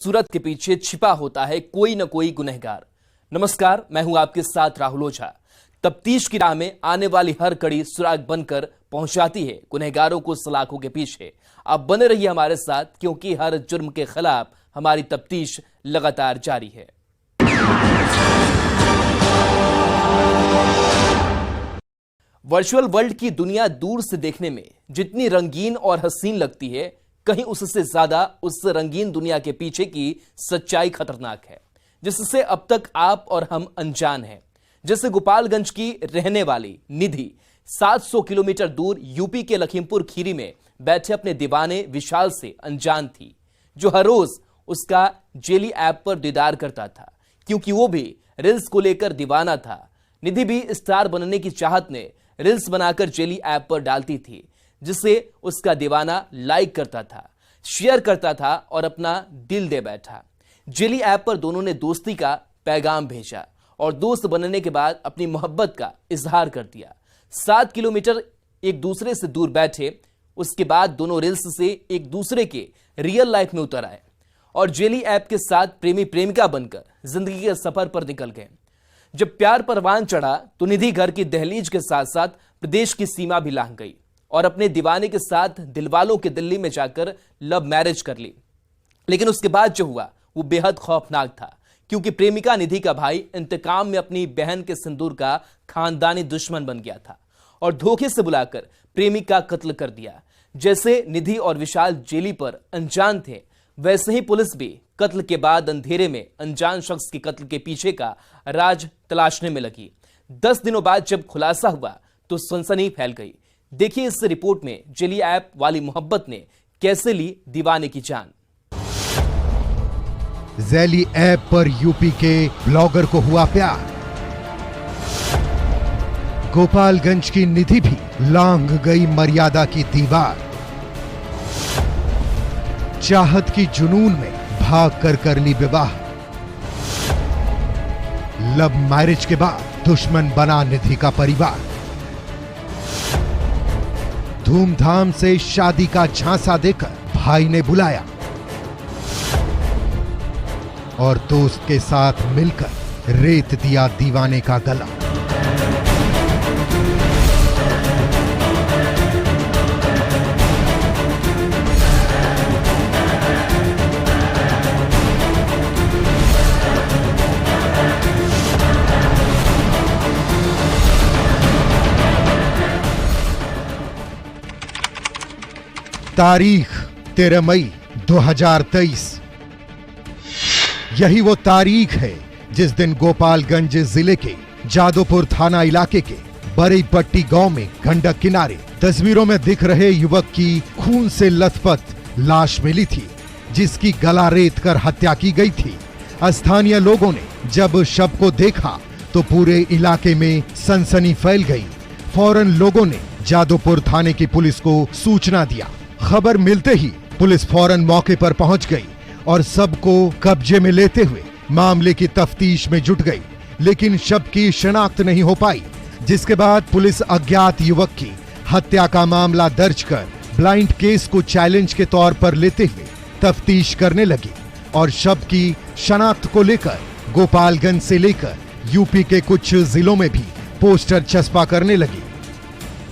सूरत के पीछे छिपा होता है कोई न कोई गुनहगार। नमस्कार, मैं हूं आपके साथ राहुल ओझा। तफ्तीश की राह में आने वाली हर कड़ी सुराग बनकर पहुंचाती है गुनहगारों को सलाखों के पीछे। आप बने रहिए हमारे साथ, क्योंकि हर जुर्म के खिलाफ हमारी तफ्तीश लगातार जारी है। वर्चुअल वर्ल्ड की दुनिया दूर से देखने में जितनी रंगीन और हसीन लगती है, कहीं उससे ज्यादा उस रंगीन दुनिया के पीछे की सच्चाई खतरनाक है, जिससे अब तक आप और हम अनजान हैं। जैसे गोपालगंज की रहने वाली निधि 700 किलोमीटर दूर यूपी के लखीमपुर खीरी में बैठे अपने दीवाने विशाल से अनजान थी, जो हर रोज उसका जेली ऐप पर दीदार करता था, क्योंकि वो भी रील्स को लेकर दीवाना था। निधि भी स्टार बनने की चाहत में रील्स बनाकर जेली ऐप पर डालती थी, जिसे उसका दीवाना लाइक करता था, शेयर करता था और अपना दिल दे बैठा। जेली ऐप पर दोनों ने दोस्ती का पैगाम भेजा और दोस्त बनने के बाद अपनी मोहब्बत का इजहार कर दिया। 7 किलोमीटर एक दूसरे से दूर बैठे, उसके बाद दोनों रील्स से एक दूसरे के रियल लाइफ में उतर आए और जेली ऐप के साथ प्रेमी प्रेमिका बनकर जिंदगी के सफर पर निकल गए। जब प्यार परवान चढ़ा तो निधि घर की दहलीज के साथ साथ प्रदेश की सीमा भी लांघ गई और अपने दीवाने के साथ दिलवालों के दिल्ली में जाकर लव मैरिज कर ली। लेकिन उसके बाद जो हुआ वो बेहद खौफनाक था, क्योंकि प्रेमिका निधि का भाई इंतकाम में अपनी बहन के सिंदूर का खानदानी दुश्मन बन गया था और धोखे से बुलाकर प्रेमिका का कत्ल कर दिया। जैसे निधि और विशाल जेली पर अनजान थे, वैसे ही पुलिस भी कत्ल के बाद अंधेरे में अनजान शख्स के कत्ल के पीछे का राज तलाशने में लगी। 10 दिनों बाद जब खुलासा हुआ तो सनसनी फैल गई। देखिए इस रिपोर्ट में जेली ऐप वाली मोहब्बत ने कैसे ली दीवाने की जान। जेली ऐप पर यूपी के ब्लॉगर को हुआ प्यार। गोपालगंज की निधि भी लांघ गई मर्यादा की दीवार। चाहत की जुनून में भाग कर ली विवाह। लव मैरिज के बाद दुश्मन बना निधि का परिवार। धूमधाम से शादी का झांसा देकर भाई ने बुलाया और दोस्त के साथ मिलकर रेत दिया दीवाने का गला। तारीख 13 मई 2023। यही वो तारीख है जिस दिन गोपालगंज जिले के जादोपुर थाना इलाके के बड़ी पट्टी गांव में गंडक किनारे तस्वीरों में दिख रहे युवक की खून से लथपथ लाश मिली थी, जिसकी गला रेत कर हत्या की गई थी। स्थानीय लोगों ने जब शव को देखा तो पूरे इलाके में सनसनी फैल गई। फौरन लोगों ने जादोपुर थाने की पुलिस को सूचना दिया। खबर मिलते ही पुलिस फौरन मौके पर पहुंच गई और सबको कब्जे में लेते हुए मामले की तफ्तीश में जुट गई, लेकिन शव की शिनाख्त नहीं हो पाई, जिसके बाद पुलिस अज्ञात युवक की हत्या का मामला दर्ज कर ब्लाइंड केस को चैलेंज के तौर पर लेते हुए तफ्तीश करने लगी और शव की शिनाख्त को लेकर गोपालगंज से लेकर यूपी के कुछ जिलों में भी पोस्टर चस्पा करने लगी।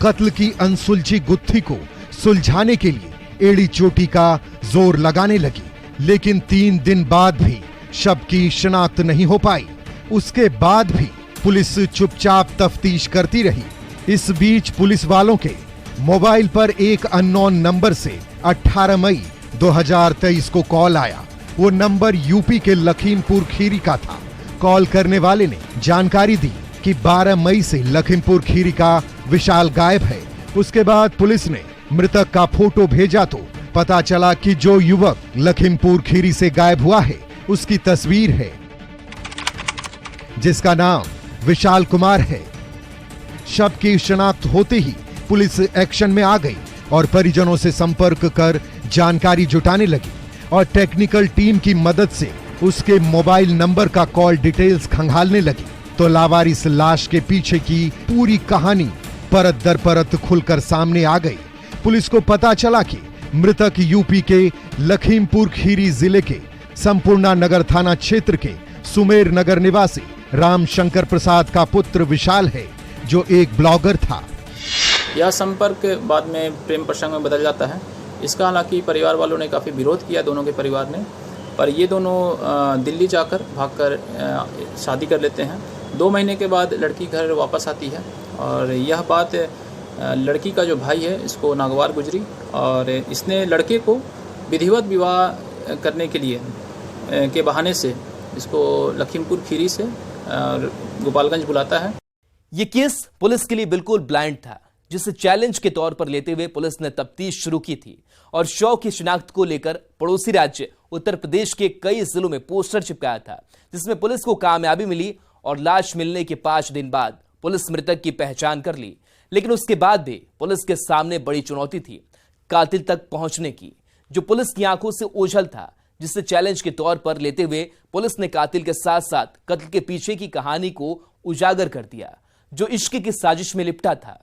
कत्ल की अनसुलझी गुत्थी को सुलझाने के लिए एड़ी चोटी का जोर लगाने लगी, लेकिन 3 दिन बाद भी शव की शिनाख्त नहीं हो पाई। उसके बाद भी पुलिस चुपचाप तफ्तीश करती रही। इस बीच पुलिस वालों के मोबाइल पर एक अननोन नंबर से 18 मई 2023 को कॉल आया। वो नंबर यूपी के लखीमपुर खीरी का था। कॉल करने वाले ने जानकारी दी कि 12 मई से लखीमपुर खीरी का विशाल गायब है। उसके बाद पुलिस ने मृतक का फोटो भेजा तो पता चला कि जो युवक लखीमपुर खीरी से गायब हुआ है उसकी तस्वीर है, जिसका नाम विशाल कुमार है। शव की शिनाख्त होते ही पुलिस एक्शन में आ गई और परिजनों से संपर्क कर जानकारी जुटाने लगी और टेक्निकल टीम की मदद से उसके मोबाइल नंबर का कॉल डिटेल्स खंगालने लगी तो लावारिस लाश के पीछे की पूरी कहानी परत दर परत खुलकर सामने आ गई। पुलिस को पता चला कि मृतक यूपी के लखीमपुर खीरी जिले के संपूर्णा नगर थाना क्षेत्र के सुमेर नगर निवासी रामशंकर प्रसाद का पुत्र विशाल है, जो एक ब्लॉगर था। यह संपर्क बाद में प्रेम प्रसंग में बदल जाता है। इसका हालांकि परिवार वालों ने काफ़ी विरोध किया, दोनों के परिवार ने, पर ये दोनों दिल्ली जाकर भागकर शादी कर लेते हैं। 2 महीने के बाद लड़की घर वापस आती है और यह बात लड़की का जो भाई है इसको नागवार गुजरी और इसने लड़के को विधिवत विवाह करने के लिए के बहाने से इसको लखीमपुर खीरी से गोपालगंज बुलाता है। ये केस पुलिस के लिए बिल्कुल ब्लाइंड था, जिसे चैलेंज के तौर पर लेते हुए पुलिस ने तफ्तीश शुरू की थी और शव की शिनाख्त को लेकर पड़ोसी राज्य उत्तर प्रदेश के कई जिलों में पोस्टर चिपकाया था, जिसमें पुलिस को कामयाबी मिली और लाश मिलने के 5 दिन बाद पुलिस मृतक की पहचान कर ली। लेकिन उसके बाद भी पुलिस के सामने बड़ी चुनौती थी कातिल तक पहुंचने की, जो पुलिस की आंखों से ओझल था, जिसे चैलेंज के तौर पर लेते हुए पुलिस ने कातिल के साथ साथ कत्ल के पीछे की कहानी को उजागर कर दिया, जो इश्क की साजिश में लिपटा था।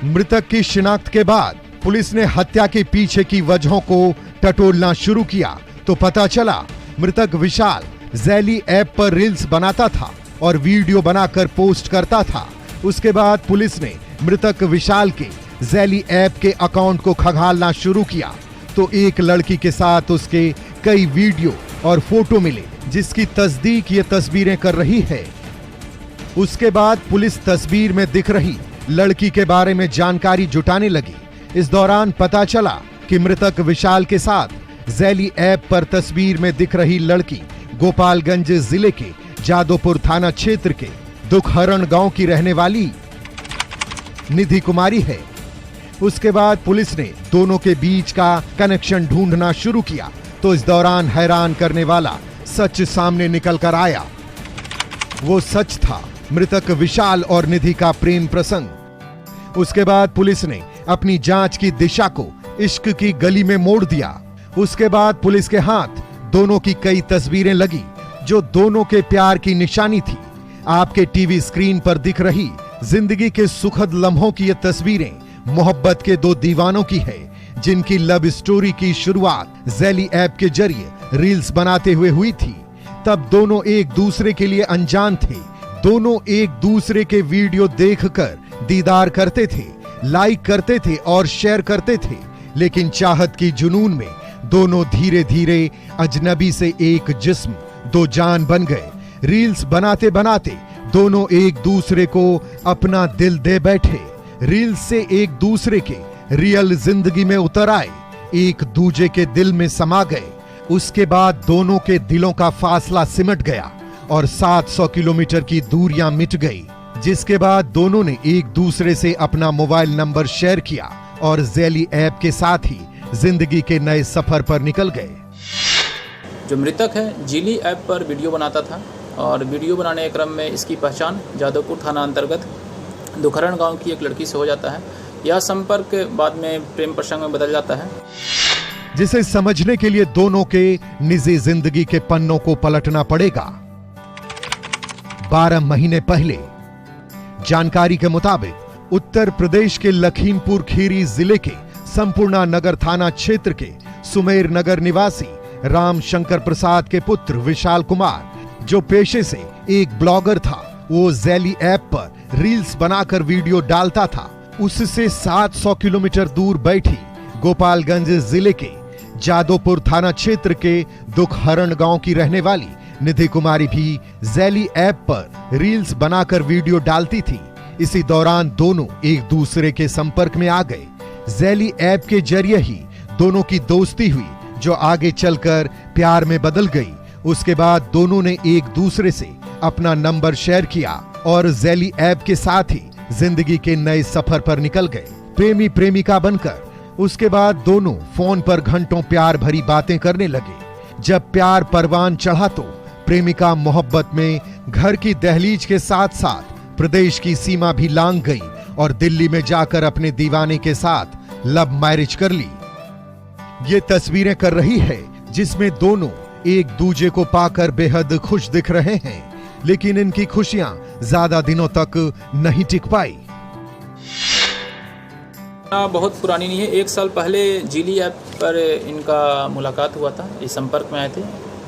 मृतक की शिनाख्त के बाद पुलिस ने हत्या के पीछे की वजहों को टटोलना शुरू किया तो पता चला मृतक विशाल ज़ैली ऐप पर रील्स बनाता था और वीडियो बनाकर पोस्ट करता था। उसके बाद पुलिस ने मृतक विशाल के ज़ैली ऐप के अकाउंट को खंगालना शुरू किया तो एक लड़की के साथ उसके कई वीडियो और फोटो मिले, जिसकी तस्दीक ये तस्वीरें कर रही है। उसके बाद पुलिस तस्वीर में दिख रही लड़की के बारे में जानकारी जुटाने लगी। इस दौरान पता चला कि मृतक विशाल के साथ ज़ैली ऐप पर तस्वीर में दिख रही लड़की गोपालगंज जिले के जादोपुर थाना क्षेत्र के दुखहरण गांव की रहने वाली निधि कुमारी है। उसके बाद पुलिस ने दोनों के बीच का कनेक्शन ढूंढना शुरू किया तो इस दौरान हैरान करने वाला सच सामने निकल कर आया। वो सच था मृतक विशाल और निधि का प्रेम प्रसंग। उसके बाद पुलिस ने अपनी जांच की दिशा को इश्क की गली में मोड़ दिया। उसके बाद पुलिस के हाथ दोनों की कई तस्वीरें लगी, जो दोनों के प्यार की निशानी थी। आपके टीवी स्क्रीन पर दिख रही जिंदगी के सुखद लम्हों की ये तस्वीरें मोहब्बत के 2 दीवानों की है, जिनकी लव स्टोरी की शुरुआत ज़ैली ऐप के जरिए रील्स बनाते हुए हुई थी। तब दोनों एक दूसरे के लिए अनजान थे। दोनों एक दूसरे के वीडियो देखकर दीदार करते थे, लाइक करते थे और शेयर करते थे, लेकिन चाहत की जुनून में दोनों धीरे धीरे अजनबी से एक जिस्म 2 जान बन गए। रील्स बनाते बनाते दोनों एक दूसरे को अपना दिल दे बैठे। रील्स से एक दूसरे के रियल जिंदगी में उतर आए, एक दूजे के दिल में समा गए। उसके बाद दोनों के दिलों का फासला सिमट गया और 700 किलोमीटर की दूरियां मिट गई, जिसके बाद दोनों ने एक दूसरे से अपना मोबाइल नंबर शेयर किया और ज़ैली ऐप के साथ ही जिंदगी के नए सफर पर निकल गए। जो मृतक है जीली ऐप पर वीडियो बनाता था और वीडियो बनाने के क्रम में इसकी पहचान जादवपुर थाना अंतर्गत दुखहरण गांव की एक लड़की से हो जाता है। यह संपर्क बाद में प्रेम प्रसंग में बदल जाता है, जिसे समझने के लिए दोनों के निजी जिंदगी के पन्नों को पलटना पड़ेगा। 12 महीने पहले जानकारी के मुताबिक उत्तर प्रदेश के लखीमपुर खीरी जिले के संपूर्णा नगर थाना क्षेत्र के सुमेर नगर निवासी रामशंकर प्रसाद के पुत्र विशाल कुमार, जो पेशे से एक ब्लॉगर था, वो ज़ैली ऐप पर रील्स बनाकर वीडियो डालता था। उससे 700 किलोमीटर दूर बैठी गोपालगंज जिले के जादोपुर थाना क्षेत्र के दुखहरण गांव की रहने वाली निधि कुमारी भी ज़ैली ऐप पर रील्स बनाकर वीडियो डालती थी। इसी दौरान दोनों एक दूसरे के संपर्क में आ गए। ज़ैली ऐप के जरिए ही दोनों की दोस्ती हुई, जो आगे चलकर प्यार में बदल गई। उसके बाद दोनों ने एक दूसरे से अपना नंबर शेयर किया और ज़ैली ऐप के साथ ही जिंदगी के नए सफर पर निकल गए, प्रेमी प्रेमिका बनकर। उसके बाद दोनों फोन पर घंटों प्यार भरी बातें करने लगे। जब प्यार परवान चढ़ा तो प्रेमिका मोहब्बत में घर की दहलीज के साथ साथ प्रदेश की सीमा भी लांघ गई और दिल्ली में जाकर अपने दीवाने के साथ लव मैरिज कर ली। ये तस्वीरें कर रही है जिसमें दोनों एक दूजे को पाकर बेहद खुश दिख रहे हैं, लेकिन इनकी खुशियां ज्यादा दिनों तक नहीं टिक पाई। बहुत पुरानी नहीं है, 1 साल पहले जीली ऐप पर इनका मुलाकात हुआ था, ये संपर्क में आए थे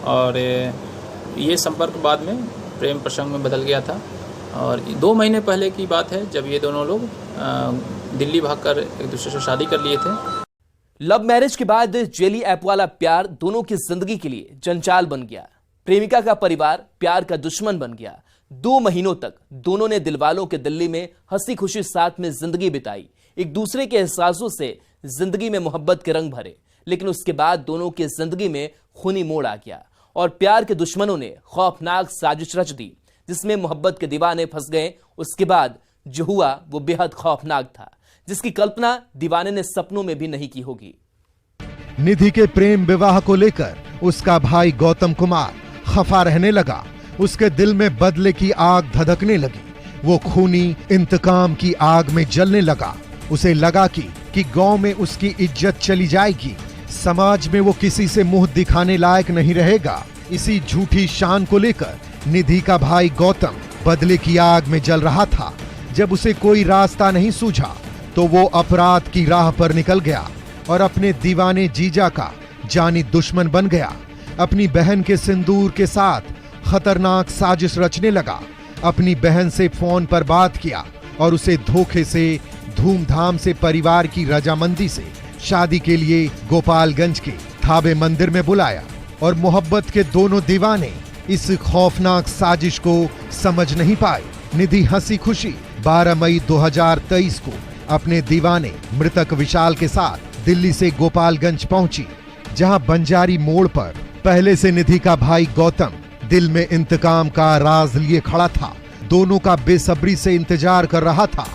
और ये संपर्क बाद में प्रेम प्रसंग में बदल गया था। और 2 महीने पहले की बात है जब ये दोनों लोग दिल्ली भागकर एक दूसरे से शादी कर लिए थे। लव मैरिज के बाद जेली ऐप वाला प्यार दोनों की जिंदगी के लिए जंजाल बन गया। प्रेमिका का परिवार प्यार का दुश्मन बन गया। 2 महीनों तक दोनों ने दिलवालों के दिल्ली में हंसी खुशी साथ में जिंदगी बिताई, एक दूसरे के एहसासों से जिंदगी में मोहब्बत के रंग भरे। लेकिन उसके बाद दोनों की जिंदगी में खूनी मोड़ आ गया और प्यार के दुश्मनों ने खौफनाक साजिश रच दी जिसमें मोहब्बत के दीवाने फंस गए। उसके बाद जो हुआ वो बेहद खौफनाक था, जिसकी कल्पना दीवाने ने सपनों में भी नहीं की होगी। निधि के प्रेम विवाह को लेकर उसका भाई गौतम कुमार खफा रहने लगा। उसके दिल में बदले की आग धधकने लगी। वो खूनी इंतकाम की आग में जलने लगा। उसे लगा कि गांव में उसकी इज्जत चली जाएगी, समाज में वो किसी से मुंह दिखाने लायक नहीं रहेगा। इसी झूठी शान को लेकर निधि का भाई गौतम बदले की आग में जल रहा था। जब उसे कोई रास्ता नहीं सूझा तो वो अपराध की राह पर निकल गया और अपने दीवाने जीजा का जानी दुश्मन बन गया। अपनी बहन के सिंदूर के साथ खतरनाक साजिश रचने लगा। अपनी बहन से फोन पर बात किया और उसे धोखे से धूमधाम से परिवार की रजामंदी से शादी के लिए गोपालगंज के थाबे मंदिर में बुलाया। और मोहब्बत के दोनों दीवाने इस खौफनाक साजिश को समझ नहीं पाए। निधि हंसी खुशी 12 मई 2023 को अपने दीवाने मृतक विशाल के साथ दिल्ली से गोपालगंज पहुंची, जहां बंजारी मोड़ पर पहले से निधि का भाई गौतम दिल में इंतकाम का राज लिए खड़ा था। दोनों का बेसब्री से इंतजार कर रहा था।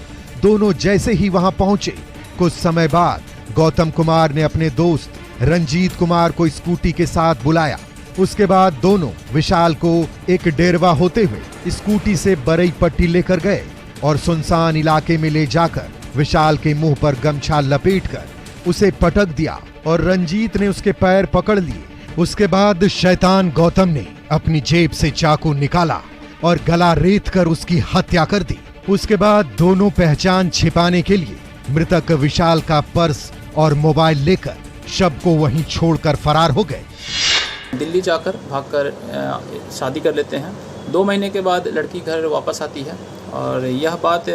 दोनों जैसे ही वहां पहुंचे, कुछ समय बाद गौतम कुमार ने अपने दोस्त रंजीत कुमार को स्कूटी के साथ बुलाया। उसके बाद दोनों विशाल को एक डेरवा होते हुए स्कूटी से बरई पट्टी लेकर गए और सुनसान इलाके में ले जाकर विशाल के मुंह पर गमछा लपेटकर उसे पटक दिया और रंजीत ने उसके पैर पकड़ लिए। उसके बाद शैतान गौतम ने अपनी जेब से चाकू निकाला और गला रेत कर उसकी हत्या कर दी। उसके बाद दोनों पहचान छिपाने के लिए मृतक विशाल का पर्स और मोबाइल लेकर शव को वहीं छोड़कर फरार हो गए। दिल्ली जाकर भागकर शादी कर लेते हैं। 2 महीने के बाद लड़की घर वापस आती है और यह बात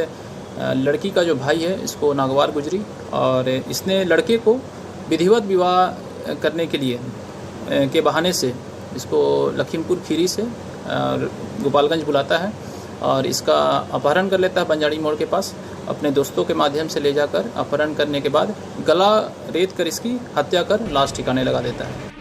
लड़की का जो भाई है इसको नागवार गुजरी और इसने लड़के को विधिवत विवाह करने के लिए के बहाने से इसको लखीमपुर खीरी से गोपालगंज बुलाता है और इसका अपहरण कर लेता है बंजारी मोड़ के पास। अपने दोस्तों के माध्यम से ले जाकर अपहरण करने के बाद गला रेत कर इसकी हत्या कर लाश ठिकाने लगा देता है।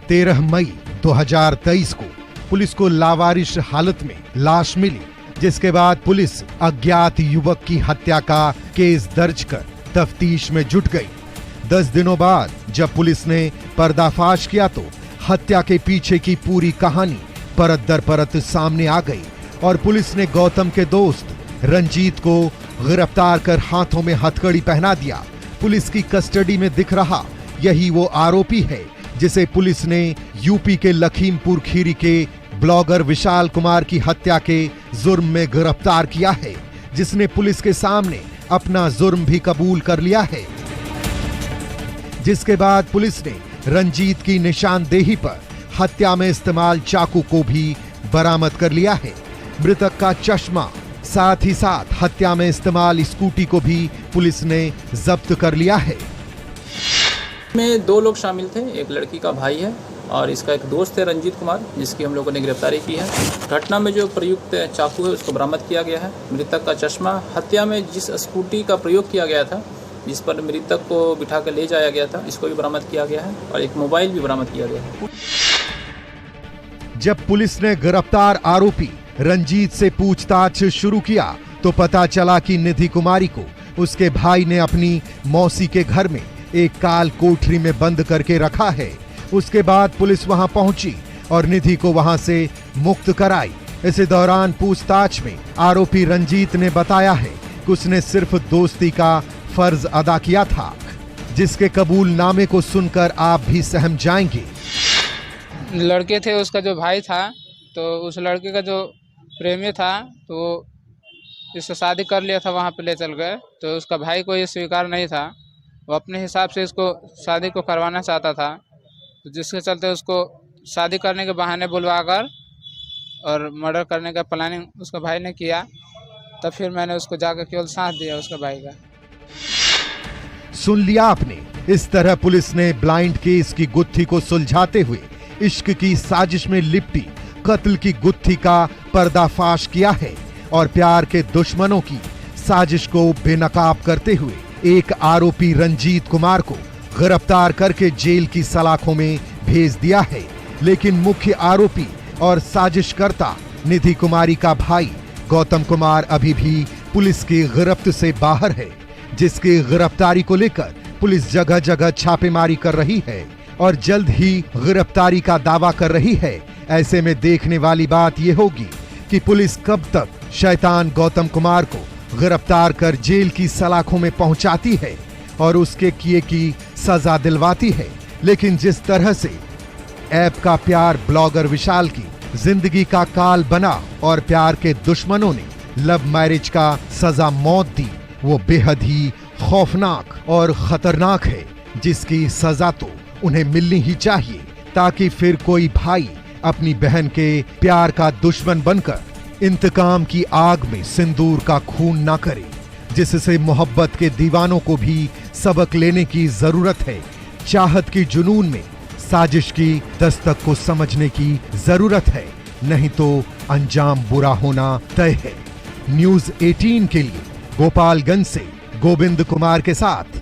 13 मई 2023 को पुलिस को लावारिश हालत में लाश मिली, जिसके बाद पुलिस अज्ञात युवक की हत्या का केस दर्ज कर तफ्तीश में जुट गई। 10 दिनों बाद जब पुलिस ने पर्दाफाश किया तो हत्या के पीछे की पूरी कहानी परत दर परत सामने आ गई और पुलिस ने गौतम के दोस्त रंजीत को गिरफ्तार कर हाथों में हथकड़ी पहना दिया। पुलिस की कस्टडी में दिख रहा यही वो आरोपी है जिसे पुलिस ने यूपी के लखीमपुर खीरी के ब्लॉगर विशाल कुमार की हत्या के जुर्म में गिरफ्तार किया है, जिसने पुलिस के सामने अपना जुर्म भी कबूल कर लिया है। जिसके बाद पुलिस ने रंजीत की निशानदेही पर हत्या में इस्तेमाल चाकू को भी बरामद कर लिया है। मृतक का चश्मा साथ ही साथ हत्या में इस्तेमाल स्कूटी को भी पुलिस ने जब्त कर लिया है। में 2 लोग शामिल थे, एक लड़की का भाई है और इसका एक दोस्त है रंजीत कुमार, जिसकी हम लोगों ने गिरफ्तारी की है। घटना में जो प्रयुक्त चाकू है उसको बरामद किया गया है। मृतक का चश्मा, हत्या में जिस स्कूटी का प्रयोग किया गया था जिस पर मृतक को बिठा कर ले जाया गया था, इसको भी बरामद किया गया है और एक मोबाइल भी बरामद किया गया है। जब पुलिस ने गिरफ्तार आरोपी रंजीत से पूछताछ शुरू किया तो पता चला कि निधि कुमारी को उसके भाई ने अपनी मौसी के घर में एक काल कोठरी में बंद करके रखा है। उसके बाद पुलिस वहां पहुंची और निधि को वहां से मुक्त कराई। इस दौरान पूछताछ में आरोपी रंजीत ने बताया है कि उसने सिर्फ दोस्ती का फर्ज अदा किया था, जिसके कबूलनामे को सुनकर आप भी सहम जाएंगे। लड़के थे, उसका जो भाई था तो उस लड़के का जो प्रेमी था तो इससे शादी कर लिया था, वहाँ पे ले चल गए। तो उसका भाई को ये स्वीकार नहीं था, वो अपने हिसाब से इसको शादी को करवाना चाहता था। तो जिसके चलते उसको शादी करने के बहाने बुलवा कर और मर्डर करने का प्लानिंग उसका भाई ने किया। तब फिर मैंने उसको जाकर केवल साथ दिया उसका भाई का। सुन लिया आपने, इस तरह पुलिस ने ब्लाइंड केस की गुत्थी को सुलझाते हुए इश्क की साजिश में लिपटी कत्ल की गुत्थी का पर्दाफाश किया है और प्यार के दुश्मनों की साजिश को बेनकाब करते हुए एक आरोपी रंजीत कुमार को गिरफ्तार करके जेल की सलाखों में भेज दिया है। लेकिन मुख्य आरोपी और साजिशकर्ता निधि कुमारी का भाई गौतम कुमार अभी भी पुलिस की गिरफ्त से बाहर है, जिसकी गिरफ्तारी को लेकर पुलिस जगह जगह छापेमारी कर रही है और जल्द ही गिरफ्तारी का दावा कर रही है। ऐसे में देखने वाली बात यह होगी कि पुलिस कब तक शैतान गौतम कुमार को गिरफ्तार कर जेल की सलाखों में पहुंचाती है और उसके किए की सजा दिलवाती है। लेकिन जिस तरह से ऐप का प्यार ब्लॉगर विशाल की जिंदगी का काल बना और प्यार के दुश्मनों ने लव मैरिज का सजा मौत दी, वो बेहद ही खौफनाक और खतरनाक है, जिसकी सजा तो उन्हें मिलनी ही चाहिए, ताकि फिर कोई भाई अपनी बहन के प्यार का दुश्मन बनकर इंतकाम की आग में सिंदूर का खून ना करे। जिससे मोहब्बत के दीवानों को भी सबक लेने की जरूरत है। चाहत की जुनून में साजिश की दस्तक को समझने की जरूरत है, नहीं तो अंजाम बुरा होना तय है। न्यूज़ 18 के लिए गोपालगंज से गोविंद कुमार के साथ